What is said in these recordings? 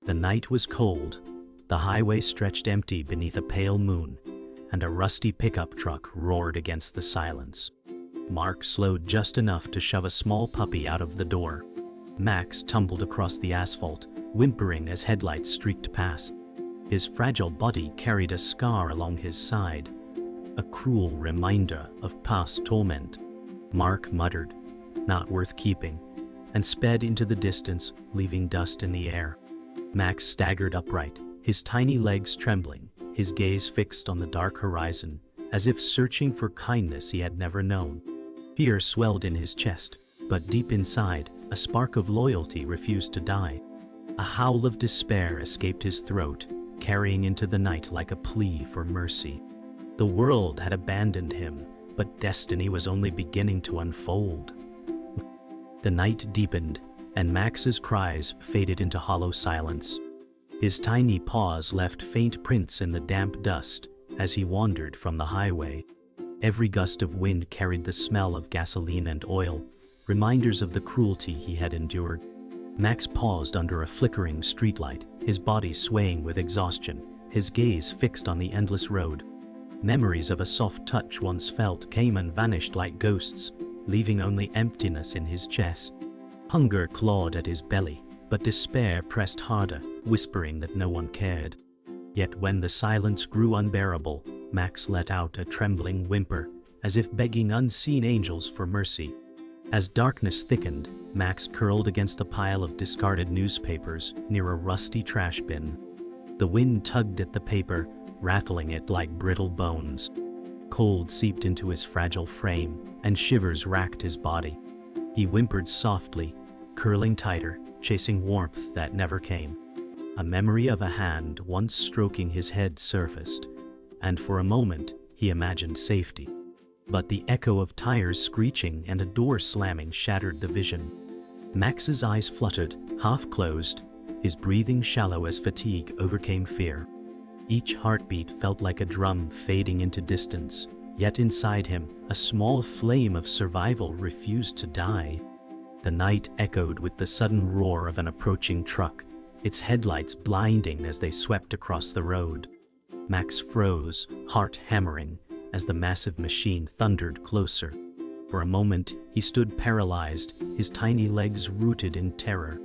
The night was cold, the highway stretched empty beneath a pale moon, and a rusty pickup truck roared against the silence. Mark slowed just enough to shove a small puppy out of the door. Max tumbled across the asphalt, whimpering as headlights streaked past. His fragile body carried a scar along his side, a cruel reminder of past torment. Mark muttered, "Not worth keeping," and sped into the distance, leaving dust in the air. Max staggered upright, his tiny legs trembling, his gaze fixed on the dark horizon, as if searching for kindness he had never known. Fear swelled in his chest, but deep inside, a spark of loyalty refused to die. A howl of despair escaped his throat, carrying into the night like a plea for mercy. The world had abandoned him, but destiny was only beginning to unfold. The night deepened, and Max's cries faded into hollow silence. His tiny paws left faint prints in the damp dust as he wandered from the highway. Every gust of wind carried the smell of gasoline and oil, reminders of the cruelty he had endured. Max paused under a flickering streetlight, his body swaying with exhaustion, his gaze fixed on the endless road. Memories of a soft touch once felt came and vanished like ghosts, leaving only emptiness in his chest. Hunger clawed at his belly, but despair pressed harder, whispering that no one cared. Yet when the silence grew unbearable, Max let out a trembling whimper, as if begging unseen angels for mercy. As darkness thickened, Max curled against a pile of discarded newspapers near a rusty trash bin. The wind tugged at the paper, rattling it like brittle bones. Cold seeped into his fragile frame, and shivers racked his body. He whimpered softly, curling tighter, chasing warmth that never came. A memory of a hand once stroking his head surfaced, and for a moment he imagined safety. But the echo of tires screeching and a door slamming shattered the vision. Max's eyes fluttered, half closed, his breathing shallow as fatigue overcame fear. Each heartbeat felt like a drum fading into distance, yet inside him, a small flame of survival refused to die. The night echoed with the sudden roar of an approaching truck, its headlights blinding as they swept across the road. Max froze, heart hammering, as the massive machine thundered closer. For a moment, he stood paralyzed, his tiny legs rooted in terror.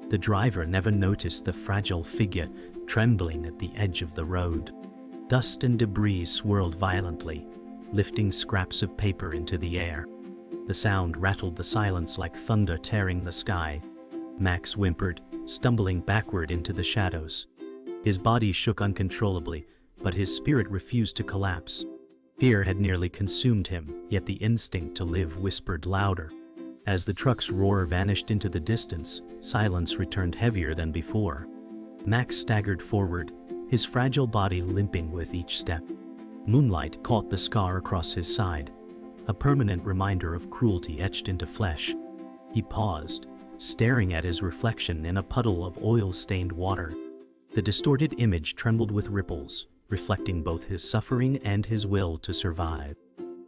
The driver never noticed the fragile figure trembling at the edge of the road. Dust and debris swirled violently, lifting scraps of paper into the air. The sound rattled the silence like thunder tearing the sky. Max whimpered, stumbling backward into the shadows. His body shook uncontrollably, but his spirit refused to collapse. Fear had nearly consumed him, yet the instinct to live whispered louder. As the truck's roar vanished into the distance, silence returned heavier than before. Max staggered forward, his fragile body limping with each step. Moonlight caught the scar across his side, a permanent reminder of cruelty etched into flesh. He paused, staring at his reflection in a puddle of oil-stained water. The distorted image trembled with ripples, reflecting both his suffering and his will to survive.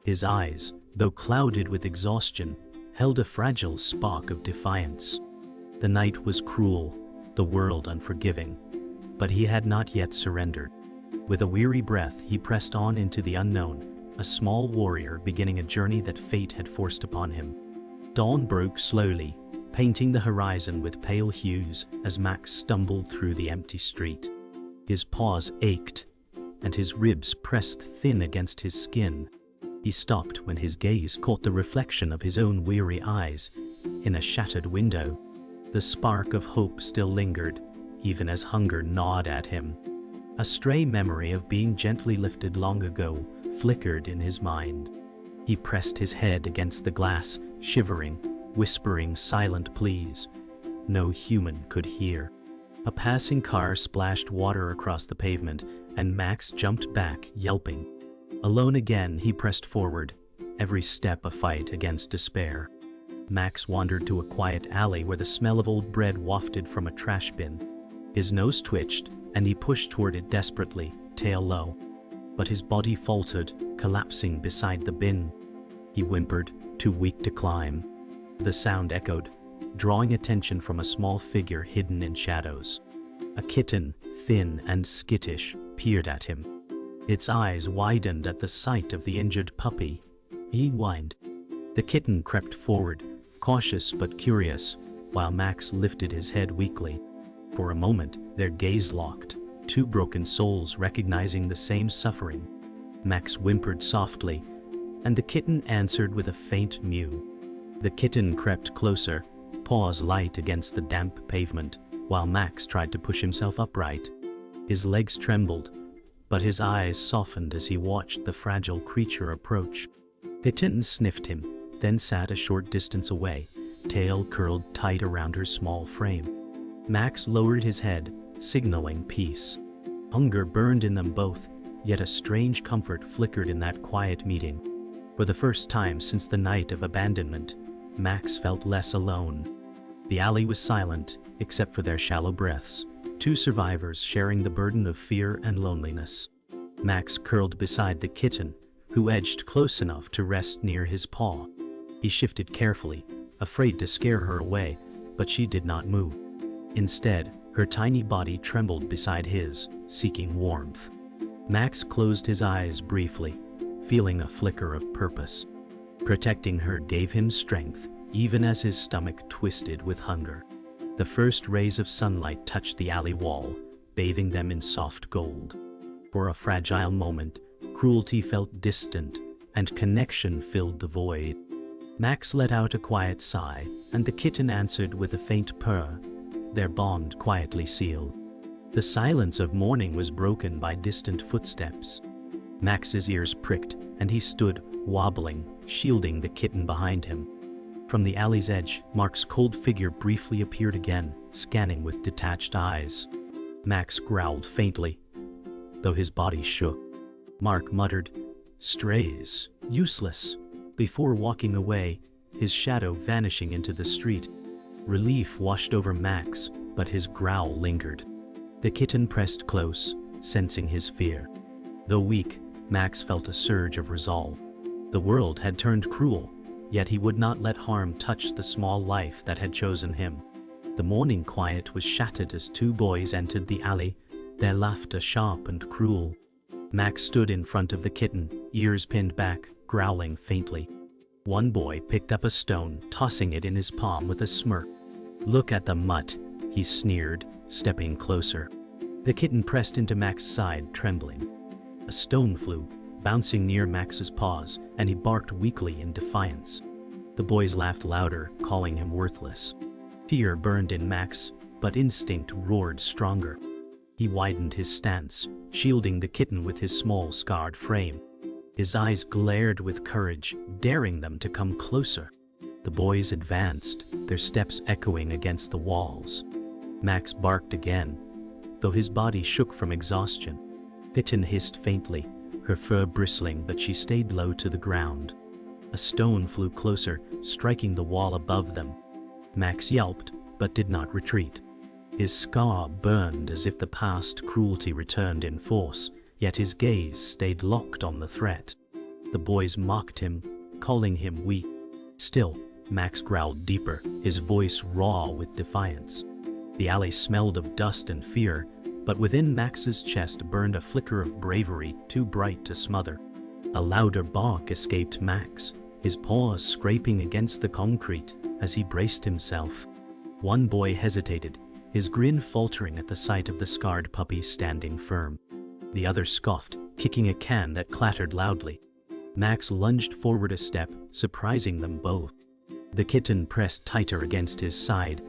His eyes, though clouded with exhaustion, held a fragile spark of defiance. The night was cruel, the world unforgiving, but he had not yet surrendered. With a weary breath, he pressed on into the unknown, a small warrior beginning a journey that fate had forced upon him. Dawn broke slowly, painting the horizon with pale hues as Max stumbled through the empty street. His paws ached, and his ribs pressed thin against his skin. He stopped when his gaze caught the reflection of his own weary eyes in a shattered window. The spark of hope still lingered, even as hunger gnawed at him. A stray memory of being gently lifted long ago flickered in his mind. He pressed his head against the glass, shivering, whispering silent pleas. No human could hear. A passing car splashed water across the pavement, and Max jumped back, yelping. Alone again, he pressed forward, every step a fight against despair. Max wandered to a quiet alley where the smell of old bread wafted from a trash bin. His nose twitched, and he pushed toward it desperately, tail low. But his body faltered, collapsing beside the bin. He whimpered, too weak to climb. The sound echoed, drawing attention from a small figure hidden in shadows. A kitten, thin and skittish, peered at him. Its eyes widened at the sight of the injured puppy. He whined. The kitten crept forward, cautious but curious, while Max lifted his head weakly. For a moment, their gaze locked, two broken souls recognizing the same suffering. Max whimpered softly, and the kitten answered with a faint mew. The kitten crept closer, paws light against the damp pavement, while Max tried to push himself upright. His legs trembled, but his eyes softened as he watched the fragile creature approach. The kitten sniffed him, then sat a short distance away, tail curled tight around her small frame. Max lowered his head, signaling peace. Hunger burned in them both, yet a strange comfort flickered in that quiet meeting. For the first time since the night of abandonment, Max felt less alone. The alley was silent, except for their shallow breaths, two survivors sharing the burden of fear and loneliness. Max curled beside the kitten, who edged close enough to rest near his paw. He shifted carefully, afraid to scare her away, but she did not move. Instead, her tiny body trembled beside his, seeking warmth. Max closed his eyes briefly, feeling a flicker of purpose. Protecting her gave him strength, even as his stomach twisted with hunger. The first rays of sunlight touched the alley wall, bathing them in soft gold. For a fragile moment, Cruelty felt distant, and connection filled the void. Max let out a quiet sigh, and the kitten answered with a faint purr, their bond quietly sealed. The silence of morning was broken by distant footsteps. Max's ears pricked, and he stood, wobbling, shielding the kitten behind him. From the alley's edge, Mark's cold figure briefly appeared again, scanning with detached eyes. Max growled faintly, though his body shook. Mark muttered, "Strays, useless," before walking away, his shadow vanishing into the street. Relief washed over Max, but his growl lingered. The kitten pressed close, sensing his fear. Though weak, Max felt a surge of resolve. The world had turned cruel, yet he would not let harm touch the small life that had chosen him. The morning quiet was shattered as two boys entered the alley, their laughter sharp and cruel. Max stood in front of the kitten, ears pinned back, growling faintly. One boy picked up a stone, tossing it in his palm with a smirk. "Look at the mutt," he sneered, stepping closer. The kitten pressed into Max's side, trembling. A stone flew, bouncing near Max's paws, and he barked weakly in defiance. The boys laughed louder, calling him worthless. Fear burned in Max, but instinct roared stronger. He widened his stance, shielding the kitten with his small scarred frame. His eyes glared with courage, daring them to come closer. The boys advanced, their steps echoing against the walls. Max barked again, though his body shook from exhaustion. Kitten hissed faintly, her fur bristling, but she stayed low to the ground. A stone flew closer, striking the wall above them. Max yelped, but did not retreat. His scar burned as if the past cruelty returned in force, yet his gaze stayed locked on the threat. The boys mocked him, calling him weak. Still, Max growled deeper, his voice raw with defiance. The alley smelled of dust and fear, but within Max's chest burned a flicker of bravery too bright to smother. A louder bark escaped Max, his paws scraping against the concrete as he braced himself. One boy hesitated, his grin faltering at the sight of the scarred puppy standing firm. The other scoffed, kicking a can that clattered loudly. Max lunged forward a step, surprising them both. The kitten pressed tighter against his side,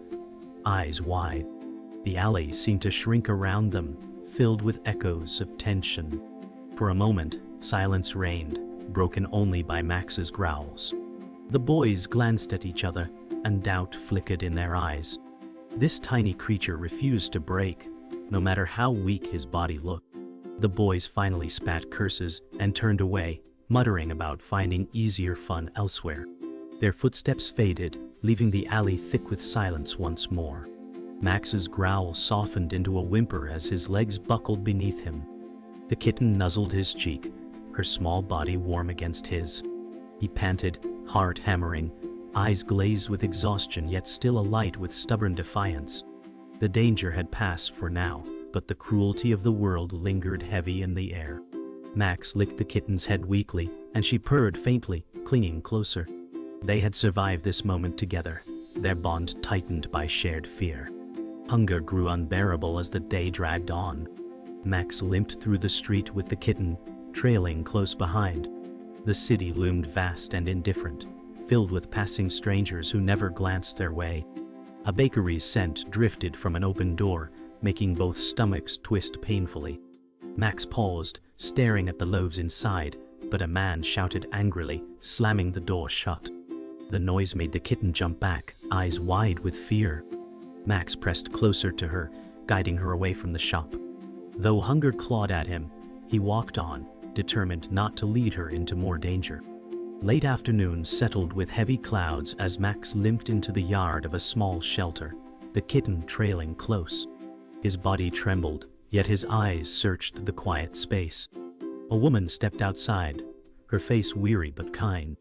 eyes wide. The alley seemed to shrink around them, filled with echoes of tension. For a moment, silence reigned, broken only by Max's growls. The boys glanced at each other, and doubt flickered in their eyes. This tiny creature refused to break, no matter how weak his body looked. The boys finally spat curses and turned away, muttering about finding easier fun elsewhere. Their footsteps faded, leaving the alley thick with silence once more. Max's growl softened into a whimper as his legs buckled beneath him. The kitten nuzzled his cheek, her small body warm against his. He panted, heart hammering, eyes glazed with exhaustion yet still alight with stubborn defiance. The danger had passed for now, but the cruelty of the world lingered heavy in the air. Max licked the kitten's head weakly, and she purred faintly, clinging closer. They had survived this moment together, their bond tightened by shared fear. Hunger grew unbearable as the day dragged on. Max limped through the street with the kitten, trailing close behind. The city loomed vast and indifferent, filled with passing strangers who never glanced their way. A bakery's scent drifted from an open door, making both stomachs twist painfully. Max paused, staring at the loaves inside, but a man shouted angrily, slamming the door shut. The noise made the kitten jump back, eyes wide with fear. Max pressed closer to her, guiding her away from the shop. Though hunger clawed at him, he walked on, determined not to lead her into more danger. Late afternoon settled with heavy clouds as Max limped into the yard of a small shelter, the kitten trailing close. His body trembled, yet his eyes searched the quiet space. A woman stepped outside, her face weary but kind.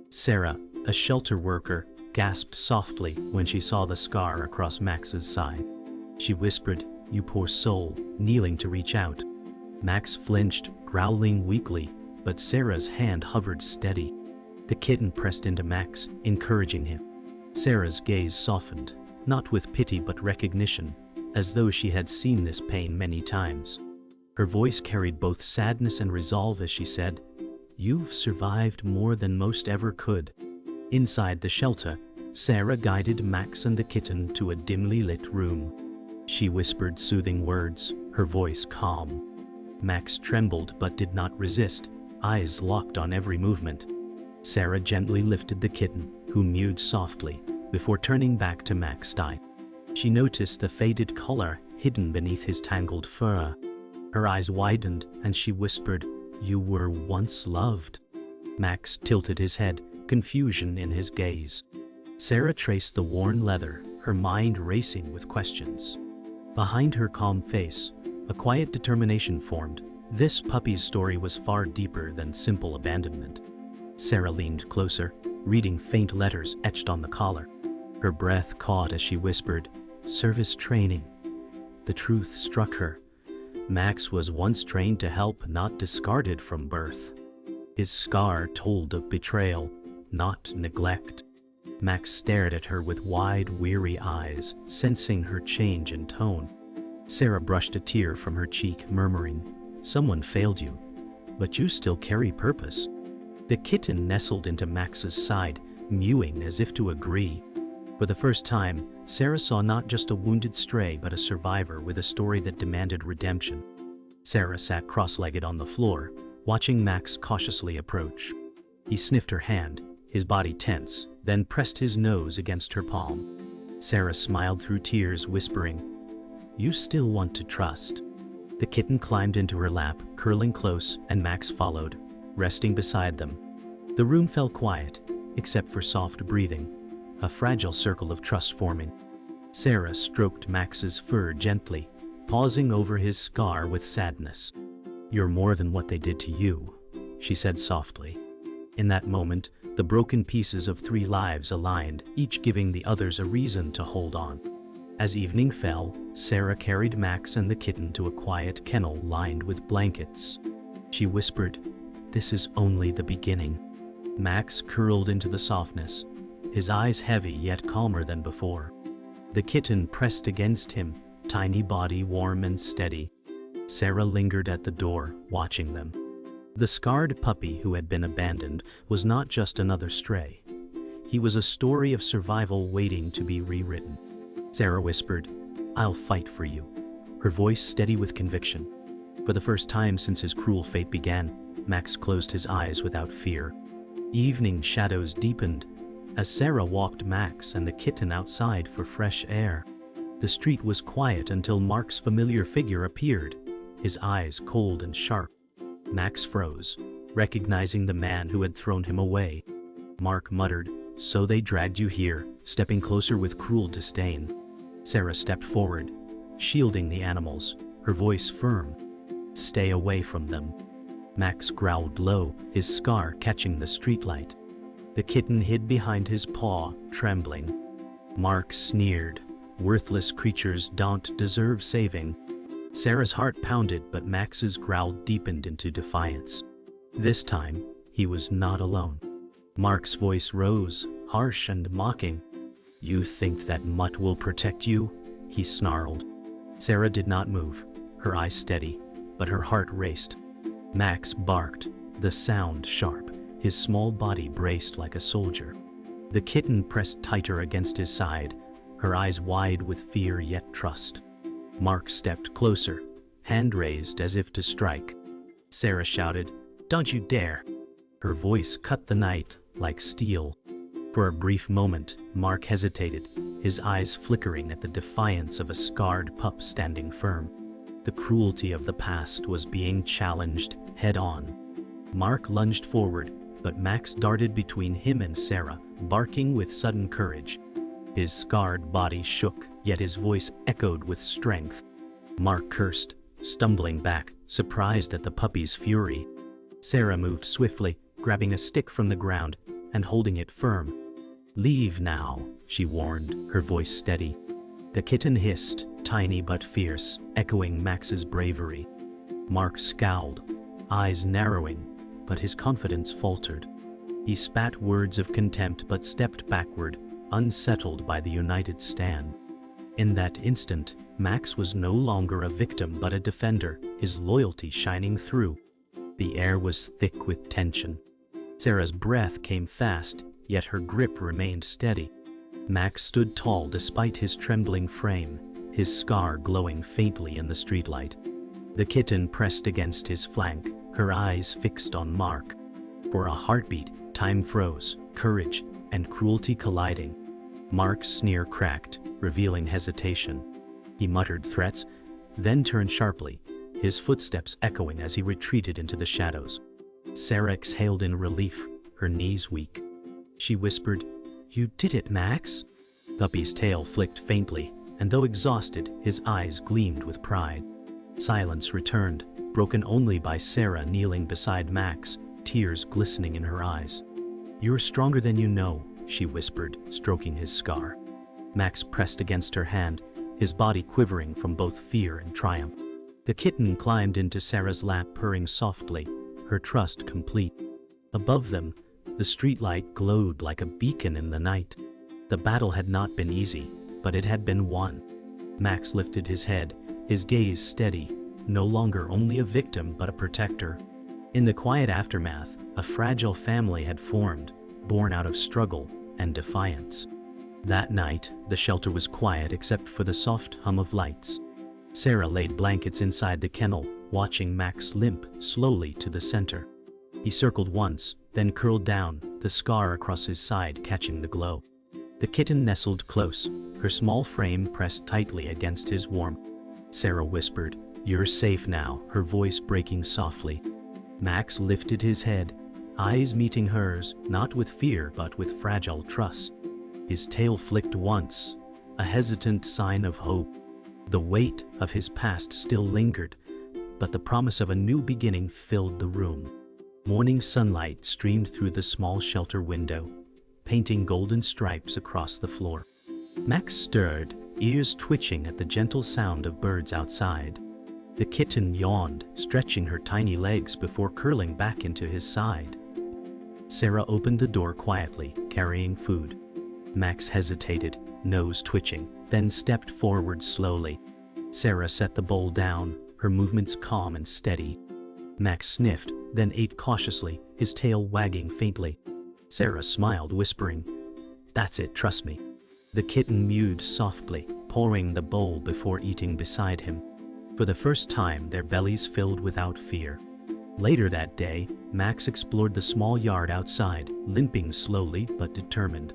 Sarah, a shelter worker, gasped softly when she saw the scar across Max's side. She whispered, "You poor soul," kneeling to reach out. Max flinched, growling weakly, but Sarah's hand hovered steady. The kitten pressed into Max, encouraging him. Sarah's gaze softened, not with pity but recognition, as though she had seen this pain many times. Her voice carried both sadness and resolve as she said, "You've survived more than most ever could." Inside the shelter, Sarah guided Max and the kitten to a dimly lit room. She whispered soothing words, her voice calm. Max trembled but did not resist, eyes locked on every movement. Sarah gently lifted the kitten, who mewed softly, before turning back to Max's side. She noticed the faded color hidden beneath his tangled fur. Her eyes widened, and she whispered, "You were once loved." Max tilted his head, confusion in his gaze. Sarah traced the worn leather, her mind racing with questions. Behind her calm face, a quiet determination formed. This puppy's story was far deeper than simple abandonment. Sarah leaned closer, reading faint letters etched on the collar. Her breath caught as she whispered, "Service training." The truth struck her. Max was once trained to help, not discarded from birth. His scar told of betrayal, not neglect. Max stared at her with wide, weary eyes, sensing her change in tone. Sarah brushed a tear from her cheek, murmuring, "Someone failed you, but you still carry purpose." The kitten nestled into Max's side, mewing as if to agree. For the first time, Sarah saw not just a wounded stray but a survivor with a story that demanded redemption. Sarah sat cross-legged on the floor, watching Max cautiously approach. He sniffed her hand, his body tense, then pressed his nose against her palm. Sarah smiled through tears, whispering, "You still want to trust." The kitten climbed into her lap, curling close, and Max followed, resting beside them. The room fell quiet, except for soft breathing, a fragile circle of trust forming. Sarah stroked Max's fur gently, pausing over his scar with sadness. "You're more than what they did to you," she said softly. In that moment, the broken pieces of 3 lives aligned, each giving the others a reason to hold on. As evening fell, Sarah carried Max and the kitten to a quiet kennel lined with blankets. She whispered, "This is only the beginning." Max curled into the softness, his eyes heavy yet calmer than before. The kitten pressed against him, tiny body warm and steady. Sarah lingered at the door, watching them. The scarred puppy who had been abandoned was not just another stray. He was a story of survival waiting to be rewritten. Sarah whispered, "I'll fight for you," her voice steady with conviction. For the first time since his cruel fate began, Max closed his eyes without fear. Evening shadows deepened as Sarah walked Max and the kitten outside for fresh air. The street was quiet until Mark's familiar figure appeared, his eyes cold and sharp. Max froze, recognizing the man who had thrown him away. Mark muttered, "So they dragged you here," stepping closer with cruel disdain. Sarah stepped forward, shielding the animals, her voice firm. "Stay away from them." Max growled low, his scar catching the streetlight. The kitten hid behind his paw, trembling. Mark sneered, Worthless creatures don't deserve saving. Sarah's heart pounded, but Max's growl deepened into defiance. This time, he was not alone. Mark's voice rose, harsh and mocking. "You think that mutt will protect you?" he snarled. Sarah did not move, her eyes steady, but her heart raced. Max barked, the sound sharp, his small body braced like a soldier. The kitten pressed tighter against his side, her eyes wide with fear yet trust. Mark stepped closer, hand raised as if to strike. Sarah shouted, "Don't you dare!" Her voice cut the night like steel. For a brief moment, Mark hesitated, his eyes flickering at the defiance of a scarred pup standing firm. The cruelty of the past was being challenged head-on. Mark lunged forward, but Max darted between him and Sarah, barking with sudden courage. His scarred body shook, yet his voice echoed with strength. Mark cursed, stumbling back, surprised at the puppy's fury. Sarah moved swiftly, grabbing a stick from the ground and holding it firm. "Leave now," she warned, her voice steady. The kitten hissed, tiny but fierce, echoing Max's bravery. Mark scowled, eyes narrowing, but his confidence faltered. He spat words of contempt but stepped backward, unsettled by the united stand. In that instant, Max was no longer a victim but a defender, his loyalty shining through. The air was thick with tension. Sarah's breath came fast, yet her grip remained steady. Max stood tall despite his trembling frame, his scar glowing faintly in the streetlight. The kitten pressed against his flank, her eyes fixed on Mark. For a heartbeat, time froze, courage and cruelty colliding. Mark's sneer cracked, revealing hesitation. He muttered threats, then turned sharply, his footsteps echoing as he retreated into the shadows. Sarah exhaled in relief, her knees weak. She whispered, "You did it, Max." Puppy's tail flicked faintly, and though exhausted, his eyes gleamed with pride. Silence returned, broken only by Sarah kneeling beside Max, tears glistening in her eyes. "You're stronger than you know," she whispered, stroking his scar. Max pressed against her hand, his body quivering from both fear and triumph. The kitten climbed into Sarah's lap, purring softly, her trust complete. Above them, the streetlight glowed like a beacon in the night. The battle had not been easy, but it had been won. Max lifted his head, his gaze steady, no longer only a victim but a protector. In the quiet aftermath, a fragile family had formed, born out of struggle and defiance. That night, the shelter was quiet except for the soft hum of lights. Sarah laid blankets inside the kennel, watching Max limp slowly to the center. He circled once, then curled down, the scar across his side catching the glow. The kitten nestled close, her small frame pressed tightly against his warmth. Sarah whispered, "You're safe now," her voice breaking softly. Max lifted his head, eyes meeting hers, not with fear but with fragile trust. His tail flicked once, a hesitant sign of hope. The weight of his past still lingered, but the promise of a new beginning filled the room. Morning sunlight streamed through the small shelter window, painting golden stripes across the floor. Max stirred, ears twitching at the gentle sound of birds outside. The kitten yawned, stretching her tiny legs before curling back into his side. Sarah opened the door quietly, carrying food. Max hesitated, nose twitching, then stepped forward slowly. Sarah set the bowl down, her movements calm and steady. Max sniffed, then ate cautiously, his tail wagging faintly. Sarah smiled, whispering, "That's it, trust me." The kitten mewed softly, pouring the bowl before eating beside him. For the first time, their bellies filled without fear. Later that day, Max explored the small yard outside, limping slowly but determined.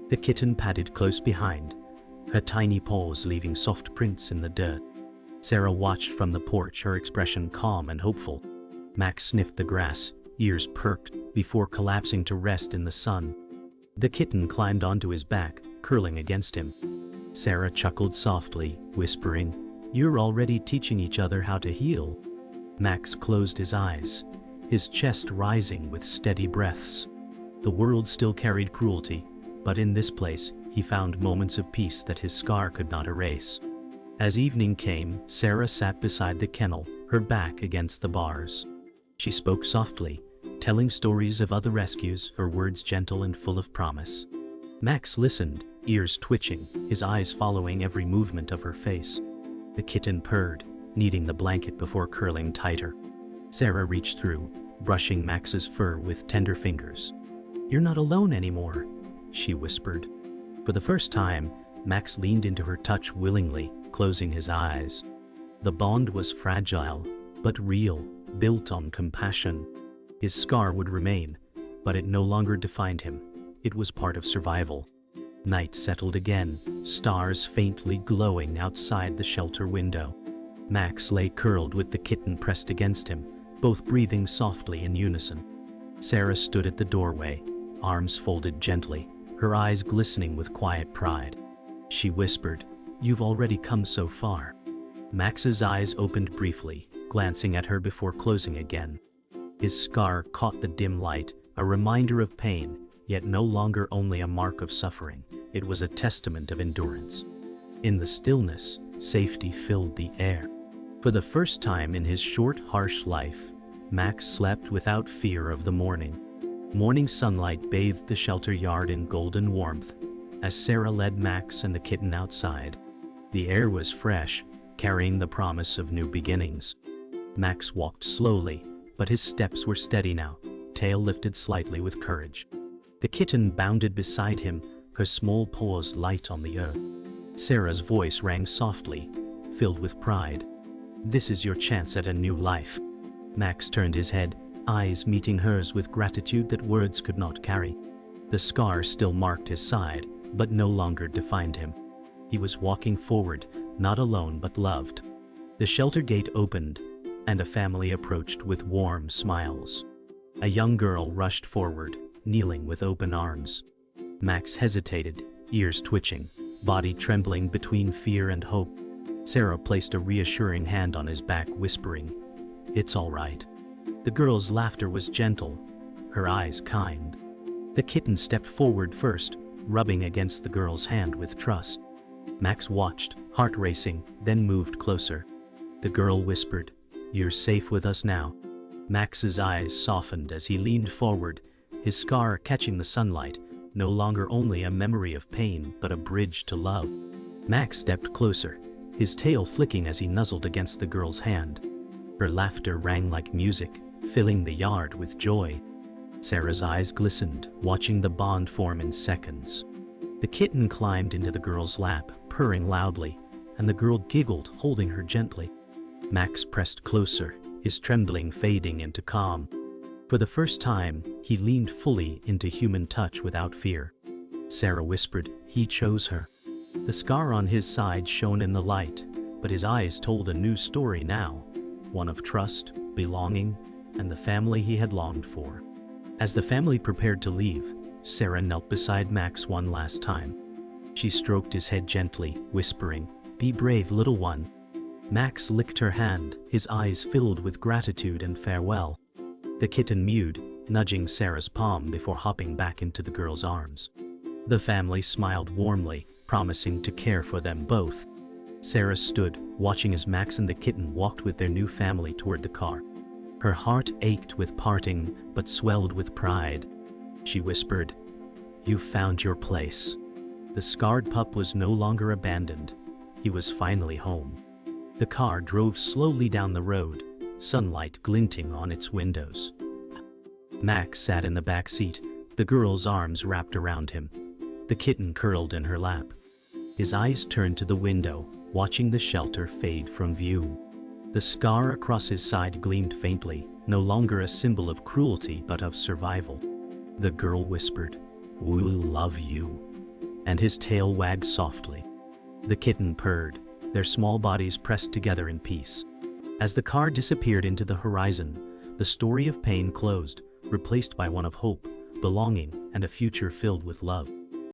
The kitten padded close behind, her tiny paws leaving soft prints in the dirt. Sarah watched from the porch, her expression calm and hopeful. Max sniffed the grass, ears perked, before collapsing to rest in the sun. The kitten climbed onto his back, curling against him. Sarah chuckled softly, whispering, "You're already teaching each other how to heal." Max closed his eyes, his chest rising with steady breaths. The world still carried cruelty, but in this place, he found moments of peace that his scar could not erase. As evening came, Sarah sat beside the kennel, her back against the bars. She spoke softly, telling stories of other rescues, her words gentle and full of promise. Max listened, ears twitching, his eyes following every movement of her face. The kitten purred, kneading the blanket before curling tighter. Sarah reached through, brushing Max's fur with tender fingers. "You're not alone anymore," she whispered. For the first time, Max leaned into her touch willingly, closing his eyes. The bond was fragile, but real, built on compassion. His scar would remain, but it no longer defined him. It was part of survival. Night settled again, stars faintly glowing outside the shelter window. Max lay curled with the kitten pressed against him, both breathing softly in unison. Sarah stood at the doorway, arms folded gently, her eyes glistening with quiet pride. She whispered, "You've already come so far." Max's eyes opened briefly, glancing at her before closing again. His scar caught the dim light, a reminder of pain, yet no longer only a mark of suffering. It was a testament of endurance. In the stillness, safety filled the air. For the first time in his short, harsh life, Max slept without fear of the morning. Morning sunlight bathed the shelter yard in golden warmth, as Sarah led Max and the kitten outside. The air was fresh, carrying the promise of new beginnings. Max walked slowly, but his steps were steady now, tail lifted slightly with courage. The kitten bounded beside him, her small paws light on the earth. Sarah's voice rang softly, filled with pride. "This is your chance at a new life." Max turned his head, eyes meeting hers with gratitude that words could not carry. The scar still marked his side, but no longer defined him. He was walking forward, not alone but loved. The shelter gate opened, and a family approached with warm smiles. A young girl rushed forward, kneeling with open arms. Max hesitated, ears twitching, body trembling between fear and hope. Sarah placed a reassuring hand on his back, whispering, "It's all right." The girl's laughter was gentle, her eyes kind. The kitten stepped forward first, rubbing against the girl's hand with trust. Max watched, heart racing, then moved closer. The girl whispered, "You're safe with us now." Max's eyes softened as he leaned forward, his scar catching the sunlight, no longer only a memory of pain but a bridge to love. Max stepped closer, his tail flicking as he nuzzled against the girl's hand. Her laughter rang like music, filling the yard with joy. Sarah's eyes glistened, watching the bond form in seconds. The kitten climbed into the girl's lap, purring loudly, and the girl giggled, holding her gently. Max pressed closer, his trembling fading into calm. For the first time, he leaned fully into human touch without fear. Sarah whispered, "He chose her." The scar on his side shone in the light, but his eyes told a new story now, one of trust, belonging, and the family he had longed for. As the family prepared to leave, Sarah knelt beside Max one last time. She stroked his head gently, whispering, "Be brave, little one." Max licked her hand, his eyes filled with gratitude and farewell. The kitten mewed, nudging Sarah's palm before hopping back into the girl's arms. The family smiled warmly, promising to care for them both. Sarah stood, watching as Max and the kitten walked with their new family toward the car. Her heart ached with parting, but swelled with pride. She whispered, "You've found your place." The scarred pup was no longer abandoned. He was finally home. The car drove slowly down the road, sunlight glinting on its windows. Max sat in the back seat, the girl's arms wrapped around him. The kitten curled in her lap. His eyes turned to the window, watching the shelter fade from view. The scar across his side gleamed faintly, no longer a symbol of cruelty but of survival. The girl whispered, "We'll love you," and his tail wagged softly. The kitten purred, their small bodies pressed together in peace. As the car disappeared into the horizon, the story of pain closed, replaced by one of hope, belonging, and a future filled with love.